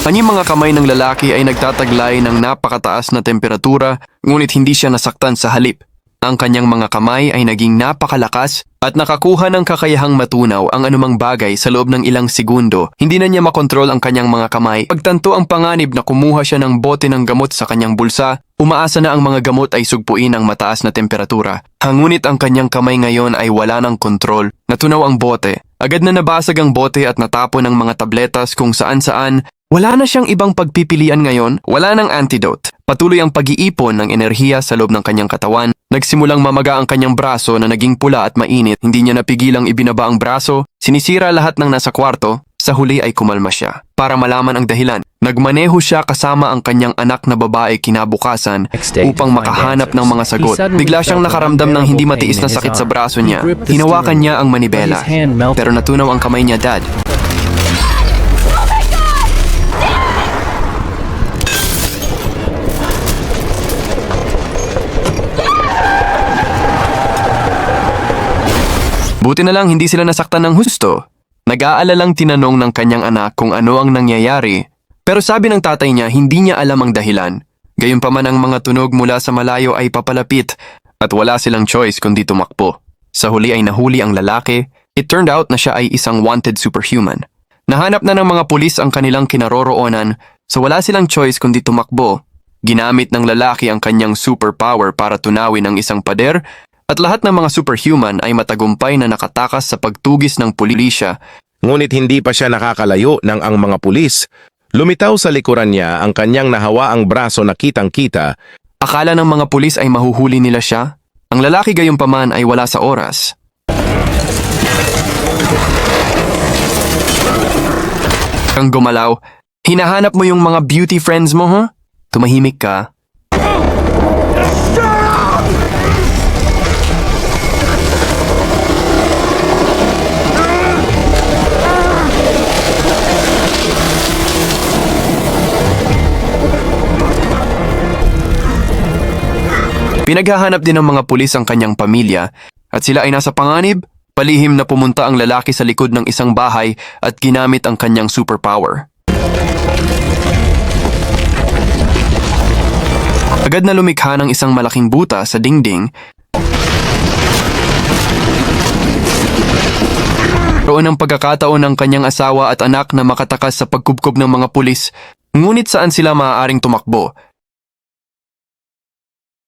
Ang mga kamay ng lalaki ay nagtataglay ng napakataas na temperatura, ngunit hindi siya nasaktan sa halip. Ang kanyang mga kamay ay naging napakalakas at nakakuha ng kakayahang matunaw ang anumang bagay sa loob ng ilang segundo. Hindi na niya makontrol ang kanyang mga kamay. Pagtanto ang panganib na kumuha siya ng bote ng gamot sa kanyang bulsa, umaasa na ang mga gamot ay sugpuin ng mataas na temperatura. Ngunit ang kanyang kamay ngayon ay wala ng kontrol. Natunaw ang bote. Agad na nabasag ang bote at natapon ng mga tabletas kung saan-saan. Wala na siyang ibang pagpipilian ngayon, wala ng antidote. Patuloy ang pag-iipon ng enerhiya sa loob ng kanyang katawan. Nagsimulang mamaga ang kanyang braso na naging pula at mainit. Hindi niya napigilang ibinaba ang braso, sinisira lahat ng nasa kwarto. Sa huli ay kumalma siya. Para malaman ang dahilan, nagmaneho siya kasama ang kanyang anak na babae kinabukasan upang makahanap ng mga sagot. Bigla siyang nakaramdam ng hindi matiis na sakit sa braso niya. Hinawakan niya ang manibela, pero natunaw ang kamay niya, Dad. Buti na lang hindi sila nasaktan ng husto. Nag-aalalang tinanong ng kanyang anak kung ano ang nangyayari. Pero sabi ng tatay niya hindi niya alam ang dahilan. Gayunpaman ang mga tunog mula sa malayo ay papalapit at wala silang choice kundi tumakbo. Sa huli ay nahuli ang lalaki. It turned out na siya ay isang wanted superhuman. Nahanap na ng mga pulis ang kanilang kinaroroonan, so wala silang choice kundi tumakbo. Ginamit ng lalaki ang kanyang superpower para tunawin ang isang pader. At lahat ng mga superhuman ay matagumpay na nakatakas sa pagtugis ng pulisya. Ngunit hindi pa siya nakakalayo ng ang mga pulis. Lumitaw sa likuran niya ang kanyang nahawaang braso na kitang-kita. Akala ng mga pulis ay mahuhuli nila siya. Ang lalaki gayunpaman ay wala sa oras. Kang gumalaw, hinahanap mo yung mga beauty friends mo, huh? Tumahimik ka. Pinaghahanap din ng mga pulis ang kanyang pamilya at sila ay nasa panganib. Palihim na pumunta ang lalaki sa likod ng isang bahay at ginamit ang kanyang superpower. Agad na lumikha ng isang malaking buta sa dingding. Roon ang pagkakataon ng kanyang asawa at anak na makatakas sa pagkubkob ng mga pulis. Ngunit saan sila maaaring tumakbo?